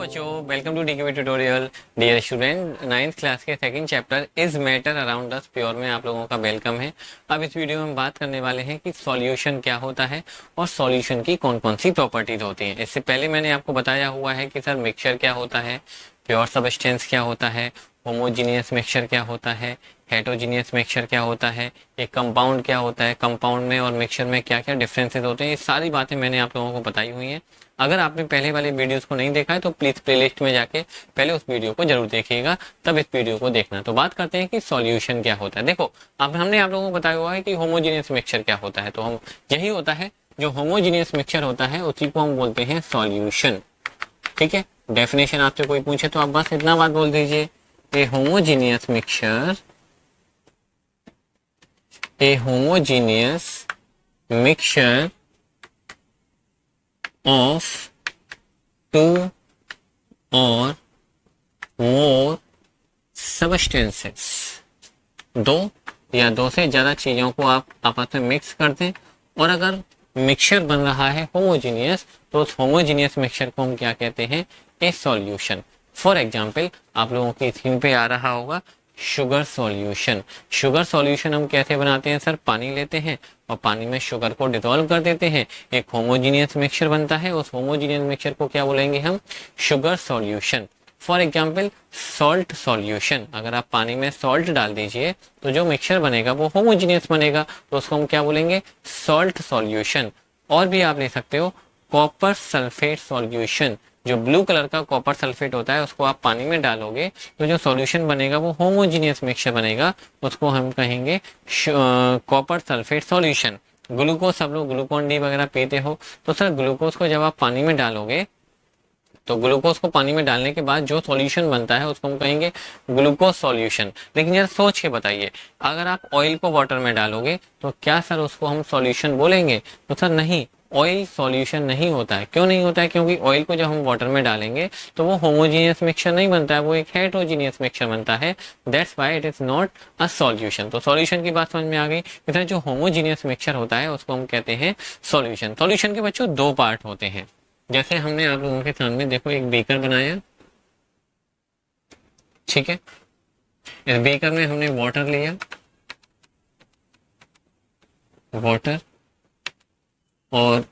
बच्चों, welcome to DKV tutorial. Dear student, ninth class के second chapter is matter around us pure में आप लोगों का वेलकम है। अब इस वीडियो में हम बात करने वाले हैं कि सॉल्यूशन क्या होता है और सॉल्यूशन की कौन कौन सी प्रॉपर्टीज होती हैं। इससे पहले मैंने आपको बताया हुआ है कि सर मिक्सचर क्या होता है, प्योर सबस्टेंस क्या होता है, होमोजीनियस मिक्सचर क्या होता है, हेटरोजीनियस मिक्सचर क्या होता है, एक कंपाउंड क्या होता है, कंपाउंड में और मिक्सचर में क्या क्या डिफरेंसेस होते हैं। ये सारी बातें मैंने आप लोगों को बताई हुई हैं। अगर आपने पहले वाले वीडियोस को नहीं देखा है तो प्लीज प्लेलिस्ट में जाके पहले उस वीडियो को जरूर देखिएगा, तब इस वीडियो को देखना। तो बात करते हैं कि सॉल्यूशन क्या होता है। देखो, अब हमने आप लोगों को बताया हुआ है कि होमोजीनियस मिक्सचर क्या होता है, तो हम यही होता है, जो होमोजीनियस मिक्सचर होता है उसी को हम बोलते हैं सॉल्यूशन। ठीक है, डेफिनेशन आपसे कोई पूछे तो आप बस इतना बात बोल दीजिए, a homogeneous mixture, a homogeneous mixture of two or more substances, दो या दो से ज्यादा चीजों को आप आपस में मिक्स कर दें और अगर मिक्सचर बन रहा है होमोजीनियस, तो उस होमोजीनियस मिक्सचर को हम क्या कहते हैं, ए सॉल्यूशन। फॉर एग्जाम्पल, आप लोगों की स्क्रीन पे आ रहा होगा शुगर सॉल्यूशन। शुगर सॉल्यूशन हम कैसे बनाते हैं सर, पानी लेते हैं और पानी में शुगर को डिसॉल्व कर देते हैं, एक होमोजीनियस मिक्सचर बनता है। उस होमोजीनियस मिक्सचर को क्या बोलेंगे हम, sugar solution. For example salt solution, अगर आप पानी में सॉल्ट डाल दीजिए तो जो मिक्सचर बनेगा वो होमोजीनियस बनेगा, तो उसको हम क्या बोलेंगे, सॉल्ट सॉल्यूशन। और भी आप ले सकते हो कॉपर सल्फेट सॉल्यूशन, जो ब्लू कलर का कॉपर सल्फेट होता है उसको आप पानी में डालोगे तो जो सॉल्यूशन बनेगा वो होमोजीनियस मिक्सचर बनेगा, उसको हम कहेंगे कॉपर सल्फेट सॉल्यूशन। ग्लूकोज, सब लोग ग्लूकोन डी वगैरह पीते हो, तो सर ग्लूकोज को जब आप पानी में डालोगे तो ग्लूकोज को पानी में डालने के बाद जो सॉल्यूशन बनता है उसको हम कहेंगे ग्लूकोज सॉल्यूशन। लेकिन जरा सोच के बताइए, अगर आप ऑयल को वाटर में डालोगे तो क्या सर उसको हम सॉल्यूशन बोलेंगे, तो सर नहीं, ऑयल सॉल्यूशन नहीं होता है। क्यों नहीं होता है, क्योंकि ऑयल को जब हम वाटर में डालेंगे तो वो होमोजीनियस मिक्सचर नहीं बनता है, वो एक हेटेरोजीनियस मिक्सचर बनता है। That's why it is not a solution. तो सॉल्यूशन की बात समझ में आ गई। इधर जो होमोजीनियस मिक्सचर होता है उसको हम कहते हैं सॉल्यूशन। सॉल्यूशन के बच्चों दो पार्ट होते हैं। जैसे हमने आप लोगों के सामने देखो एक बीकर बनाया, ठीक है, इस बीकर में हमने वाटर लिया, वाटर, और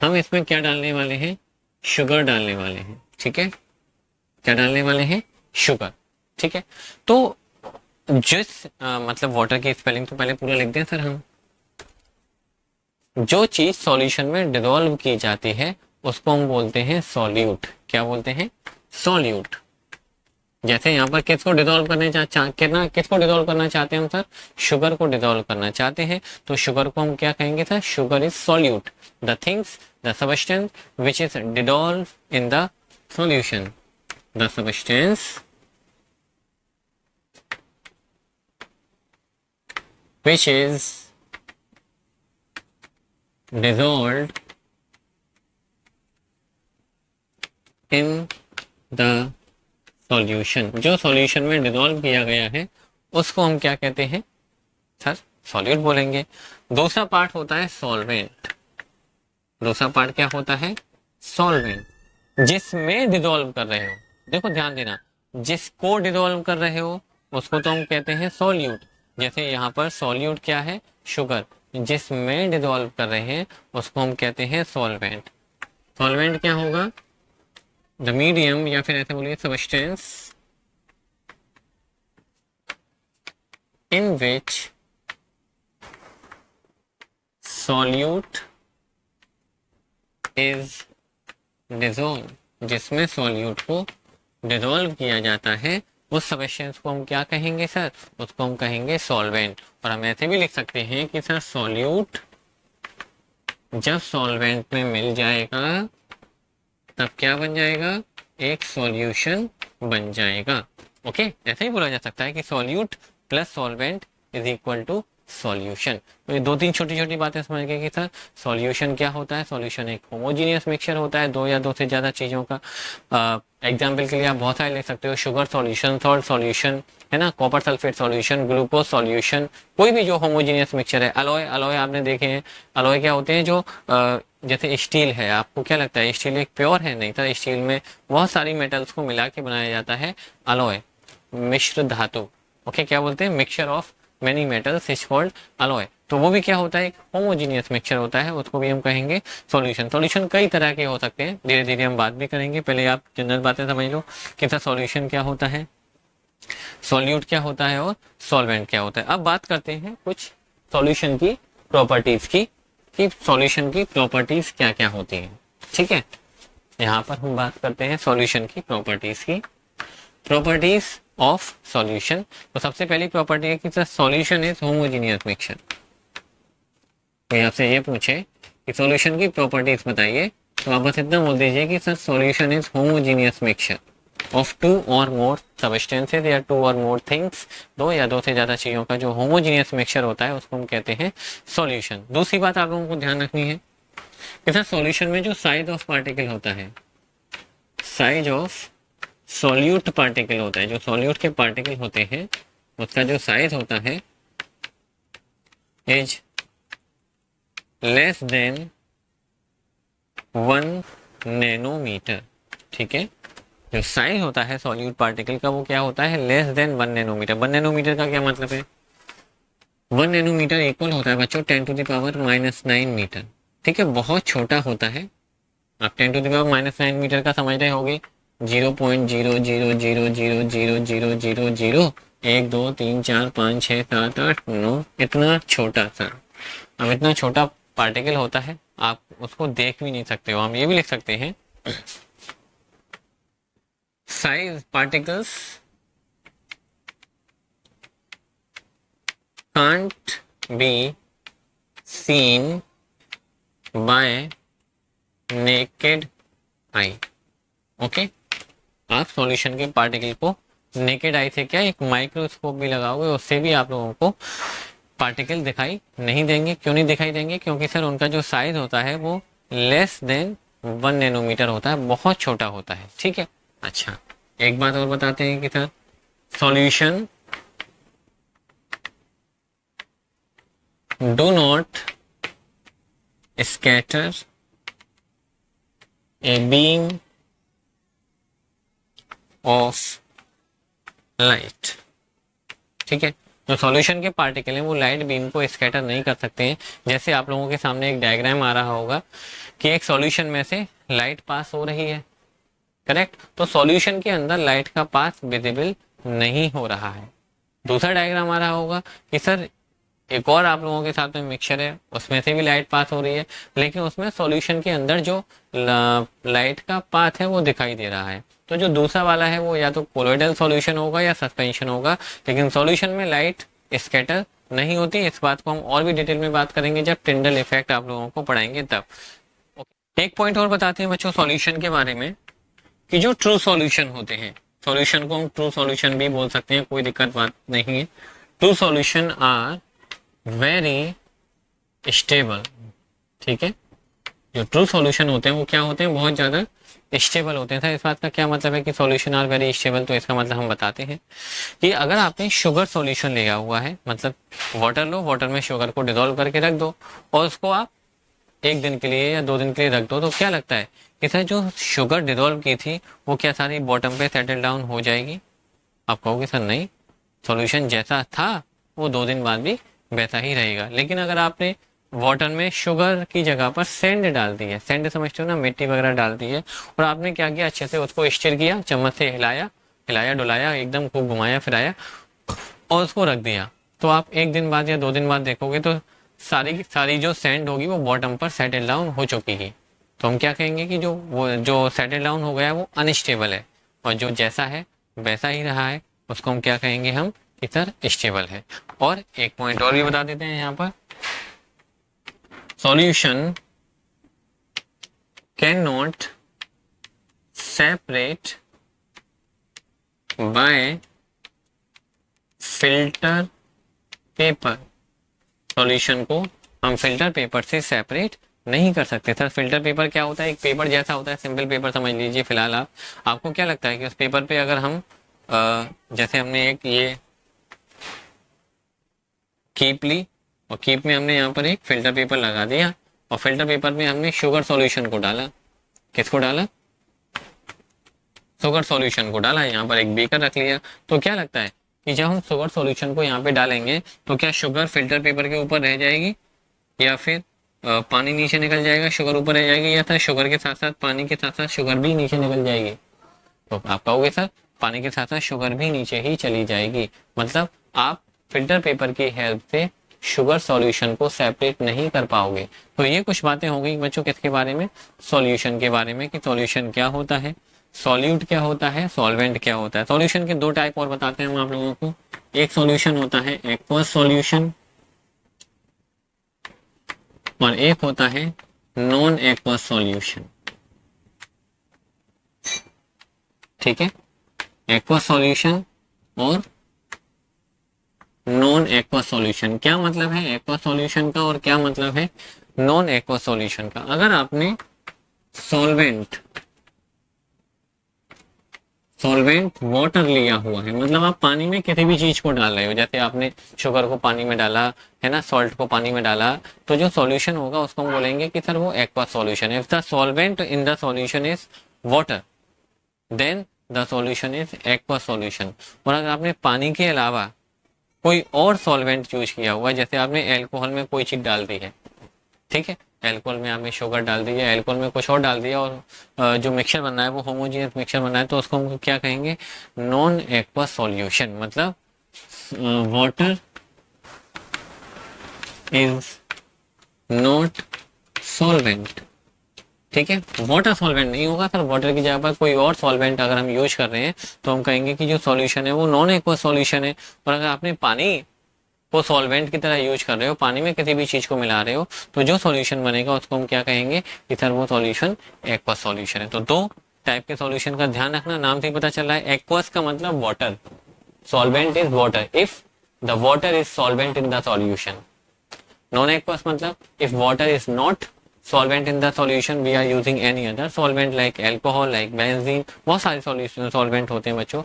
हम इसमें क्या डालने वाले हैं, शुगर डालने वाले हैं। ठीक है, क्या डालने वाले हैं, शुगर। ठीक है, तो जिस मतलब वाटर की स्पेलिंग तो पहले पूरा लिख दें सर हम। जो चीज सॉल्यूशन में डिसॉल्व की जाती है उसको हम बोलते हैं सॉल्यूट। क्या बोलते हैं, सॉल्यूट। जैसे यहाँ पर किसको डिसॉल्व करने किसको डिसॉल्व करना चाहते हैं हम सर, शुगर को डिसॉल्व करना चाहते हैं, तो शुगर को हम क्या कहेंगे sir, sugar is solute. The things, the substance which is dissolve in the solution, the substance which is dissolved in the solution, जो सॉल्यूशन में डिसॉल्व किया गया है उसको हम क्या कहते हैं सर, सॉल्यूट बोलेंगे। दूसरा पार्ट होता है सॉल्वेंट। दूसरा पार्ट क्या होता है, सॉल्वेंट, जिसमें डिसॉल्व कर रहे हो। देखो ध्यान देना, जिसको डिसॉल्व कर रहे हो उसको तो हम कहते हैं सॉल्यूट। जैसे यहाँ पर सॉल्यूट क्या है, शुगर, जिसमें डिसॉल्व कर रहे हैं उसको हम कहते हैं सॉल्वेंट। सॉल्वेंट क्या होगा, द मीडियम, या फिर ऐसे बोलिए substance in which solute is dissolve, जिसमें सॉल्यूट को डिसॉल्व किया जाता है उस सबस्टेंस को हम क्या कहेंगे सर, उसको हम कहेंगे सॉल्वेंट। और हम ऐसे भी लिख सकते हैं कि सर सॉल्यूट जब सॉल्वेंट में मिल जाएगा तब क्या बन जाएगा, एक सॉल्यूशन बन जाएगा। ओके, ऐसे ही बोला जा सकता है कि solute plus solvent is equal to solution. तो ये दो तीन छोटी छोटी बातें समझ गए कि सर सॉल्यूशन क्या होता है। सॉल्यूशन एक होमोजीनियस मिक्सचर होता है दो या दो से ज़्यादा चीज़ों का। एग्जाम्पल के लिए आप बहुत सारे ले सकते हो, शुगर सॉल्यूशन, सॉल्ट सॉल्यूशन, है ना, copper sulphate solution, glucose solution, कोई भी जो होमोजीनियस मिक्सचर है। अलॉय, अलॉय आपने देखे हैं, अलॉय क्या होते हैं, जो जैसे स्टील है, आपको क्या लगता है स्टील एक प्योर है? नहीं था, स्टील में बहुत सारी मेटल्स को मिला के बनाया जाता है अलॉय, मिश्र धातु। ओके, क्या बोलते हैं, mixture of many metals is called alloy. तो वो भी क्या होता है, एक होमोजीनियस मिक्सचर होता है, उसको भी हम कहेंगे सॉल्यूशन। सॉल्यूशन कई तरह के हो सकते हैं, धीरे धीरे हम बात भी करेंगे। पहले आप जनरल बातें समझ लो कि सर सॉल्यूशन क्या होता है, सॉल्यूट क्या होता है और सॉल्वेंट क्या होता है। अब बात करते हैं कुछ सॉल्यूशन की प्रॉपर्टीज की, कि सॉल्यूशन की प्रॉपर्टीज क्या क्या होती हैं। ठीक है, यहाँ पर हम बात करते हैं सॉल्यूशन की प्रॉपर्टीज की। प्रॉपर्टीज ऑफ सॉल्यूशन, तो सबसे पहली प्रॉपर्टी है कि sir solution is homogeneous mixture. तो आपसे ये पूछे कि सॉल्यूशन की प्रॉपर्टीज बताइए, तो आप बस इतना बोल दीजिए कि sir solution is homogeneous mixture of two और मोर सबस्टेंसेज या टू और मोर थिंग्स, दो या दो से ज्यादा चीजों का जो होमोजीनियस मिक्सचर होता है उसको हम कहते हैं सॉल्यूशन। दूसरी बात आप लोगों को ध्यान रखनी है कि सर सॉल्यूशन में जो साइज ऑफ पार्टिकल होता है, साइज ऑफ सॉल्यूट पार्टिकल होता है, जो सॉल्यूट के पार्टिकल होते हैं उसका जो साइज होता है इज लेस देन 1 नैनोमीटर। ठीक है, जो साइज होता है सॉल्यूट पार्टिकल का वो क्या होता है, लेस देन 1 नैनोमीटर। 1 नैनोमीटर का क्या मतलब है, 1 नैनोमीटर इक्वल होता है बच्चों 10⁻⁻9 मीटर। ठीक है, बहुत छोटा होता है। आप 10⁻⁻9 मीटर का समझ रहे होगे, 0.0000000 1 2 3 4 5 6 7 8 9, इतना छोटा सा। अब इतना छोटा पार्टिकल होता है, आप उसको देख भी नहीं सकते हो। हम ये भी लिख सकते हैं size particles can't be seen by naked eye। Okay, आप सॉल्यूशन के पार्टिकल को नेकेड आई से क्या, एक माइक्रोस्कोप भी लगाओगे उससे भी आप लोगों को पार्टिकल दिखाई नहीं देंगे। क्यों नहीं दिखाई देंगे, क्योंकि सर उनका जो साइज होता है वो लेस देन 1 नैनोमीटर होता है, बहुत छोटा होता है। ठीक है, अच्छा एक बात और बताते हैं कि sir solution do not scatter a beam of light. ठीक है, जो सॉल्यूशन के पार्टिकल हैं वो लाइट बीम को स्कैटर नहीं कर सकते हैं। जैसे आप लोगों के सामने एक डायग्राम आ रहा होगा कि एक सॉल्यूशन में से लाइट पास हो रही है, करेक्ट, तो सॉल्यूशन के अंदर लाइट का पास विजिबल नहीं हो रहा है। दूसरा डायग्राम आ रहा होगा कि सर एक और आप लोगों के साथ में मिक्सचर है, उसमें से भी लाइट पास हो रही है, लेकिन उसमें सॉल्यूशन के अंदर जो लाइट का पाथ है वो दिखाई दे रहा है। तो जो दूसरा वाला है वो या तो कोलोइडल सॉल्यूशन होगा या सस्पेंशन होगा, लेकिन सॉल्यूशन में लाइट स्कैटर नहीं होती। इस बात को हम और भी डिटेल में बात करेंगे जब टिंडल इफेक्ट आप लोगों को पढ़ाएंगे तब। एक पॉइंट और बताते हैं बच्चों सॉल्यूशन के बारे में, कि जो ट्रू सॉल्यूशन होते हैं, सॉल्यूशन को हम ट्रू सॉल्यूशन भी बोल सकते हैं, कोई दिक्कत बात नहीं है। True solution are very stable. ठीक है, जो ट्रू सॉल्यूशन होते हैं वो क्या होते हैं, बहुत ज्यादा स्टेबल होते हैं। इस बात का क्या मतलब है कि सॉल्यूशन आर वेरी स्टेबल, तो इसका मतलब हम बताते हैं कि अगर आपने शुगर सॉल्यूशन लिया हुआ है, मतलब वाटर लो, वाटर में शुगर को डिसॉल्व करके रख दो और उसको आप 1 दिन के लिए या 2 दिन के लिए रख दो, तो क्या लगता है कि सर जो शुगर डिसॉल्व की थी वो क्या सारी बॉटम पे सेटल डाउन हो जाएगी? आप कहोगे सर नहीं, सॉल्यूशन जैसा था वो 2 दिन बाद भी वैसा ही रहेगा। लेकिन अगर आपने वाटर में शुगर की जगह पर सैंड डाल दी है, सैंड समझते हो ना, मिट्टी वगैरह डाल दी है, और आपने क्या किया, अच्छे से उसको स्टिर किया, चम्मच से हिलाया हिलाया डुलाया, एकदम खूब घुमाया फिराया और उसको रख दिया, तो आप 1 दिन बाद या 2 दिन बाद देखोगे तो सारी की सारी जो सैंड होगी वो बॉटम पर सेटल डाउन हो चुकी है। तो हम क्या कहेंगे कि जो सेटल डाउन हो गया है वो अनस्टेबल है, और जो जैसा है वैसा ही रहा है उसको हम क्या कहेंगे, हम कि सर स्टेबल है। और एक पॉइंट और भी बता देते हैं यहाँ पर, solution can not separate by filter paper solution को हम फिल्टर पेपर से सेपरेट नहीं कर सकते। सर फिल्टर पेपर क्या होता है? एक पेपर जैसा होता है, सिंपल पेपर समझ लीजिए फिलहाल आप। आपको क्या लगता है कि उस पेपर पे अगर हम जैसे हमने एक ये कीप ली और कीप में हमने यहाँ पर एक फिल्टर पेपर लगा दिया और फिल्टर पेपर में हमने शुगर सॉल्यूशन को डाला। किसको डाला? शुगर सॉल्यूशन को डाला। यहाँ पर एक बीकर रख लिया। तो क्या लगता है कि जब हम शुगर सॉल्यूशन को यहाँ पे डालेंगे तो क्या शुगर फिल्टर पेपर के ऊपर रह जाएगी या फिर पानी नीचे निकल जाएगा, शुगर ऊपर रह जाएगी, या फिर शुगर के साथ साथ पानी के साथ साथ शुगर भी नीचे निकल जाएगी? तो आप कहोगे सर पानी के साथ साथ शुगर भी नीचे ही चली जाएगी। मतलब आप फिल्टर पेपर की हेल्प से शुगर सॉल्यूशन को सेपरेट नहीं कर पाओगे। तो ये कुछ बातें हो गई बच्चों किसके बारे में? सॉल्यूशन के बारे में, कि सॉल्यूशन क्या होता है, सॉल्यूट क्या होता है, सॉल्वेंट क्या होता है। सॉल्यूशन के दो टाइप और बताते हैं हम आप लोगों को। एक सॉल्यूशन होता है एक्वस सॉल्यूशन और एक होता है नॉन एक्वस सॉल्यूशन। ठीक है, एक्वस सॉल्यूशन और नॉन एक्वस सॉल्यूशन। क्या मतलब है एक्वस सॉल्यूशन का और क्या मतलब है नॉन एक्वस सॉल्यूशन का? अगर आपने सॉल्वेंट वाटर लिया हुआ है, मतलब आप पानी में किसी भी चीज को डाल रहे हो, जैसे आपने शुगर को पानी में डाला है ना, सॉल्ट को पानी में डाला, तो जो सॉल्यूशन होगा उसको हम बोलेंगे कि सर वो एक्वा सॉल्यूशन है। If the solvent in the solution is water then the solution is aqua solution. और अगर आपने पानी के अलावा कोई और सॉल्वेंट यूज किया हुआ, जैसे आपने एल्कोहल में कोई चीज डाल दी है, ठीक है, एल्कोहल में आपने शुगर डाल दी है, एल्कोहल में कुछ और डाल दिया और जो मिक्सचर बनना है वो होमोजीनियस मिक्सचर बनना है, तो उसको हम क्या कहेंगे? Non aqua solution. मतलब वाटर इज नॉट सॉल्वेंट। ठीक है, वाटर सॉल्वेंट नहीं होगा सर, वाटर की जगह पर कोई और सॉल्वेंट अगर हम यूज कर रहे हैं तो हम कहेंगे कि जो सॉल्यूशन है वो नॉन एक्वा सॉल्यूशन है। और अगर आपने पानी को सॉल्वेंट की तरह यूज कर रहे हो, पानी में किसी भी चीज को मिला रहे हो, तो जो सॉल्यूशन बनेगा उसको हम क्या कहेंगे कि सर वो सॉल्यूशन एक्वस सॉल्यूशन है। तो दो टाइप के सॉल्यूशन का ध्यान रखना, नाम से ही पता चल रहा है। एक्वस का मतलब water, solvent is water if the water is solvent in the solution. Non aqueous मतलब if water is not solvent in the solution we are using any other solvent like alcohol like benzene। बहुत सारे solution solvent होते हैं बच्चों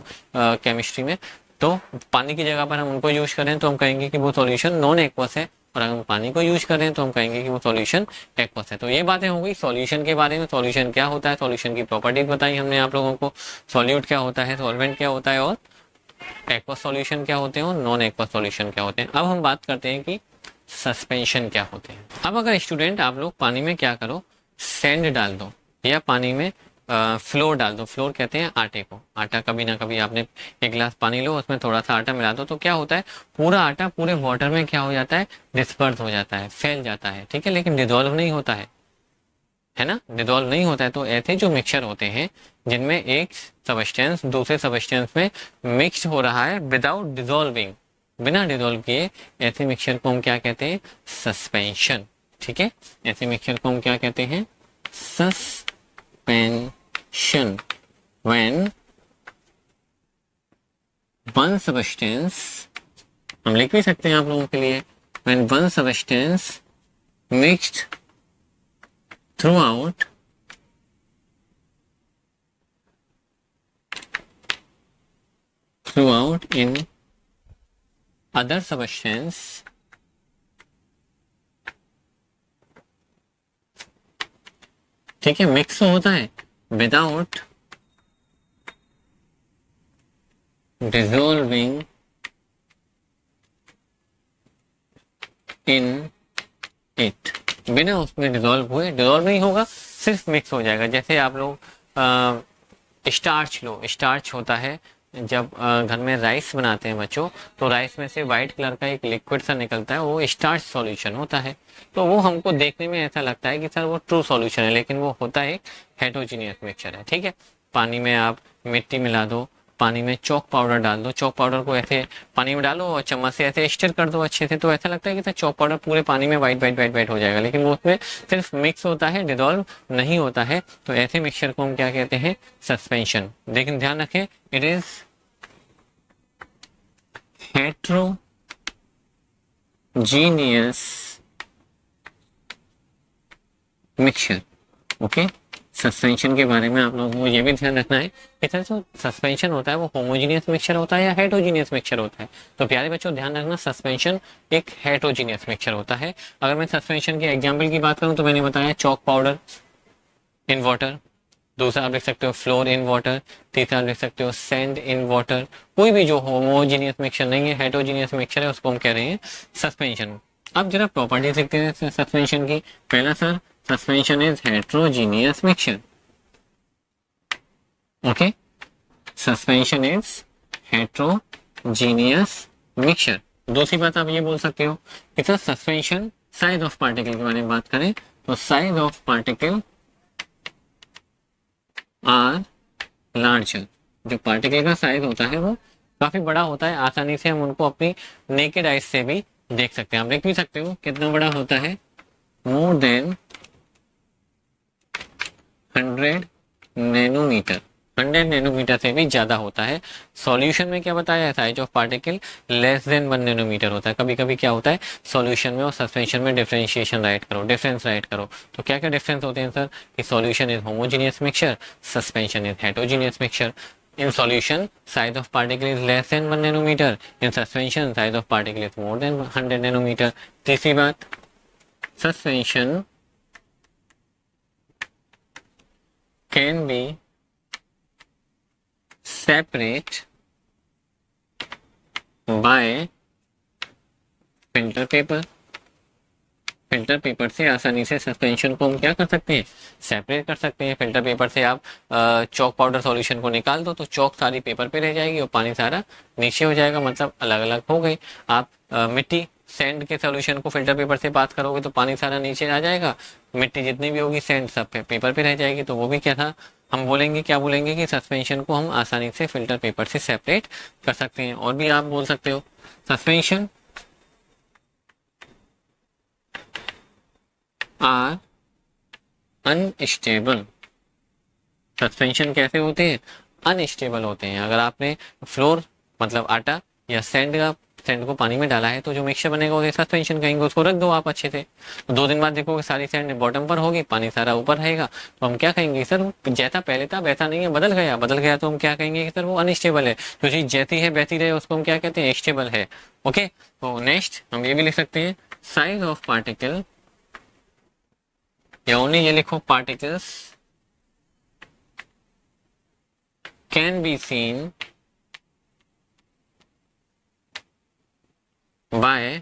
chemistry में, तो पानी की जगह पर हम उनको यूज करें तो हम कहेंगे कि वो सॉल्यूशन नॉन एक्वस है, और अगर हम पानी को यूज करें तो हम कहेंगे कि वो सॉल्यूशन एक्वस है। तो ये बातें हो गई सॉल्यूशन के बारे में। सॉल्यूशन क्या होता है, सॉल्यूशन की प्रॉपर्टीज बताई हमने आप लोगों को, सॉल्यूट क्या होता है, सॉल्वेंट क्या होता है, और एक्वस सॉल्यूशन क्या होते हैं और नॉन एक्वस सॉल्यूशन क्या होते हैं। अब हम बात करते हैं कि सस्पेंशन क्या होते हैं। अब अगर स्टूडेंट आप लोग पानी में क्या करो, सैंड डाल दो या पानी में फ्लोर डाल दो। फ्लोर कहते हैं आटे को। आटा कभी ना कभी आपने एक गिलास पानी लो, उसमें थोड़ा सा आटा मिला दो, तो क्या होता है पूरा आटा पूरे वाटर में क्या हो जाता है, डिस्पर्स हो जाता है, फैल जाता है। ठीक है, लेकिन डिजोल्व नहीं होता है ना, डिजोल्व नहीं होता है। तो ऐसे जो मिक्सचर होते हैं जिनमें एक सबस्टेंस दूसरे सबस्टेंस में मिक्स हो रहा है विदाउट डिजोल्विंग, बिना डिजोल्व किए, ऐसे मिक्सचर को हम क्या कहते हैं, सस्पेंशन। ठीक है, ऐसे मिक्सचर को हम क्या कहते हैं, सस्पेंशन। व्हेन वन सबस्टेंस, हम लिख भी सकते हैं आप लोगों के लिए, when one substance mixed throughout in other substance ठीक है, मिक्स होता है विदाउट डिजोल्विंग इन इट, बिना उसमें डिजोल्व हुए, डिजोल्व नहीं होगा, सिर्फ मिक्स हो जाएगा। जैसे आप लोग स्टार्च लो, स्टार्च होता है जब घर में राइस बनाते हैं बच्चों, तो राइस में से व्हाइट कलर का एक लिक्विड सा निकलता है, वो स्टार्च सॉल्यूशन होता है। तो वो हमको देखने में ऐसा लगता है कि सर वो ट्रू सॉल्यूशन है, लेकिन वो होता है एक हेटेरोजेनियस मिक्सचर है। ठीक है, पानी में आप मिट्टी मिला दो, पानी में चॉक पाउडर डाल दो, चॉक पाउडर को ऐसे पानी में डालो और चम्मच से ऐसे स्टर कर दो अच्छे से, तो ऐसा लगता है कि सर चॉक पाउडर पूरे पानी में वाइट वाइट वाइट वाइट हो जाएगा, लेकिन वो उसमें सिर्फ मिक्स होता है, डिजोल्व नहीं होता है। तो ऐसे मिक्सचर को हम क्या कहते हैं, सस्पेंशन। लेकिन ध्यान रखें, it is heterogeneous mixture. Okay, suspension के बारे में आप लोगों को ये भी ध्यान रखना है कि सर जो सस्पेंशन होता है वो होमोजीनियस मिक्सचर होता है या हेटरोजीनियस मिक्सचर होता है। तो प्यारे बच्चों ध्यान रखना, सस्पेंशन एक हेटरोजीनियस मिक्सचर होता है। अगर मैं सस्पेंशन के एग्जाम्पल की बात करूं तो मैंने बताया चॉक पाउडर इन वाटर, दूसरा आप लिख सकते हो फ्लोर इन वाटर, तीसरा आप लिख सकते हो सैंड इन वाटर। कोई भी जो होमोजीनियस मिक्सचर नहीं है, हेटरोजीनियस मिक्सचर है, उसको हम कह रहे हैं सस्पेंशन। अब जरा प्रॉपर्टी देखते हैं सस्पेंशन की। पहला sir, suspension is heterogeneous mixture. Okay, suspension is heterogeneous mixture. दूसरी बात आप ये बोल सकते हो कि sir suspension size of particle के बारे में बात करें तो size of particle are larger. जो पार्टिकल का साइज होता है वो काफी बड़ा होता है, आसानी से हम उनको अपनी नेकेड आइज से भी देख सकते हैं। आप देख भी सकते हो कितना बड़ा होता है, मोर देन 100 नैनोमीटर, 100 नैनोमीटर से भी ज्यादा होता है। सॉल्यूशन में क्या बताया है, size of particle less than 1 nanometre होता है। कभी कभी क्या होता है सॉल्यूशन में और सस्पेंशन में डिफरेंशिएशन राइट करो, डिफरेंस राइट करो। तो क्या क्या डिफरेंस होते हैं सर कि solution is homogeneous mixture, suspension is heterogeneous mixture. In solution, size of particle is less than 1 nanometer. In suspension, size of particle is more than 100 nanometer. तीसरी बात, suspension can be separate by filter paper. Filter paper से आसानी से suspension को हम क्या कर सकते हैं, सेपरेट कर सकते हैं। फिल्टर पेपर से आप चॉक पाउडर सॉल्यूशन को निकाल दो तो चॉक सारी पेपर पे रह जाएगी और पानी सारा नीचे हो जाएगा, मतलब अलग अलग हो गई। आप मिट्टी सैंड के सॉल्यूशन को फिल्टर पेपर से बात करोगे तो पानी सारा नीचे आ जाएगा, मिट्टी जितनी भी होगी सैंड सब पेपर पे रह जाएगी। तो वो भी क्या था, हम बोलेंगे क्या बोलेंगे कि सस्पेंशन को हम आसानी से फिल्टर पेपर से सेपरेट कर सकते हैं। और भी आप बोल सकते हो सस्पेंशन आर अनस्टेबल। सस्पेंशन कैसे होते हैं, अनस्टेबल होते हैं। अगर आपने फ्लोर मतलब आटा या सैंड को पानी में डाला है तो जो मिक्सचर बनेगा वो सस्पेंशन कहेंगे, उसको रख दो आप अच्छे से। तो 2 दिन बाद देखोगे सारी सैंड बॉटम पर होगी, पानी सारा ऊपर रहेगा, तो हम क्या कहेंगे सर जैसा पहले था वैसा नहीं है, बदल गया। बदल गया तो हम क्या कहेंगे कि सर वो अनस्टेबल है। जो चीज जैसी है वैसी रहे उसको हम क्या कहते हैं, स्टेबल है। ओके, तो नेक्स्ट हम ये भी लिख सकते हैं साइज ऑफ पार्टिकल, या ओनली ये लिखो particles can be seen bye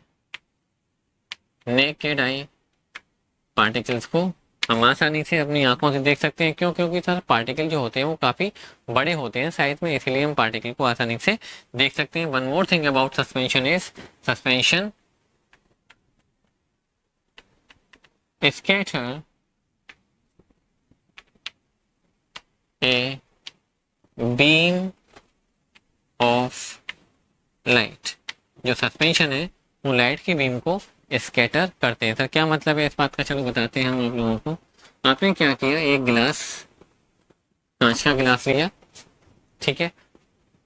naked eye. Particles को हम आसानी से अपनी आंखों से देख सकते हैं। क्यों, क्योंकि सर पार्टिकल जो होते हैं वो काफी बड़े होते हैं साइज में, इसलिए हम पार्टिकल को आसानी से देख सकते हैं। One more thing about suspension is suspension scatter a beam of light. जो सस्पेंशन है वो लाइट की बीम को स्कैटर करते हैं। तो क्या मतलब है इस बात का, चलो बताते हैं हम आप लोगों को। आपने क्या किया, एक गिलास, कांच का गिलास लिया, ठीक है।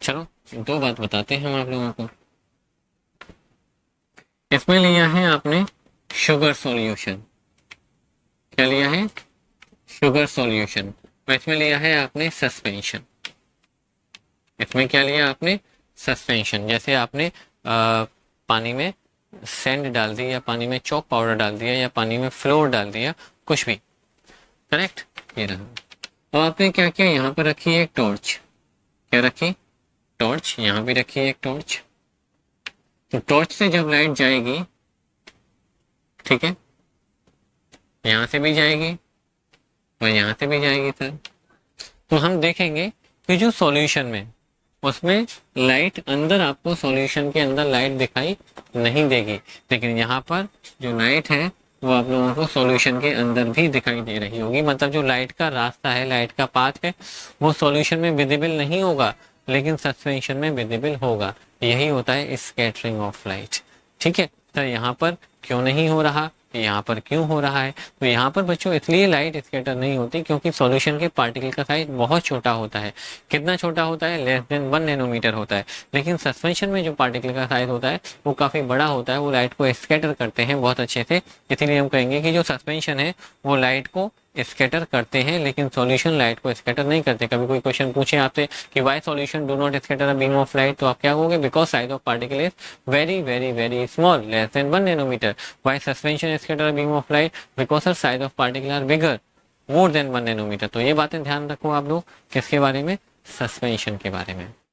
चलो 2 बात बताते हैं हम आप लोगों को। इसमें लिया है आपने शुगर सॉल्यूशन, क्या लिया है, शुगर सॉल्यूशन। इसमें लिया है आपने सस्पेंशन, इसमें क्या लिया आपने, सस्पेंशन। जैसे आपने पानी में सैंड डाल दी, या पानी में चॉक पाउडर डाल दिया, या पानी में फ्लोर डाल दिया, कुछ भी, करेक्ट, ये रहा। तो आपने क्या किया, यहाँ पर रखी एक टॉर्च, क्या रखी, टॉर्च, यहाँ भी रखी एक टॉर्च। तो टॉर्च से जब लाइट जाएगी, ठीक है, यहाँ से भी जाएगी और यहाँ से भी जाएगी सर, तो हम देखेंगे कि जो सॉल्यूशन में उसमें लाइट अंदर, आपको सॉल्यूशन के अंदर लाइट दिखाई नहीं देगी, लेकिन यहाँ पर जो लाइट है वो आप लोगों को सॉल्यूशन के अंदर भी दिखाई दे रही होगी। मतलब जो लाइट का रास्ता है, लाइट का पाथ है, वो सॉल्यूशन में विजिबल नहीं होगा लेकिन सस्पेंशन में विजिबल होगा। यही होता है स्कैटरिंग ऑफ लाइट, ठीक है। तो यहाँ पर क्यों नहीं हो रहा, यहाँ पर क्यों हो रहा है? तो यहाँ पर बच्चों इसलिए लाइट स्कैटर नहीं होती क्योंकि सॉल्यूशन के पार्टिकल का साइज बहुत छोटा होता है। कितना छोटा होता है? लेस देन 1 नैनोमीटर होता है। लेकिन सस्पेंशन में जो पार्टिकल का साइज होता है वो काफ़ी बड़ा होता है, वो लाइट को स्कैटर करते हैं बहुत अच्छे से। इसीलिए हम कहेंगे कि जो सस्पेंशन है वो लाइट को स्कैटर करते हैं, लेकिन सॉल्यूशन लाइट को स्कैटर नहीं करते। कभी कोई क्वेश्चन पूछे आपसे कि why solution do not scatter a beam of light, तो आप क्या कहोगे? Because size of particle is very very very small, less than 1 nanometre. Why suspension scatter a beam of light, because the size of particle are bigger, more than 1 nanometre. तो ये बातें ध्यान रखो आप लोग, किसके बारे में? सस्पेंशन के बारे में।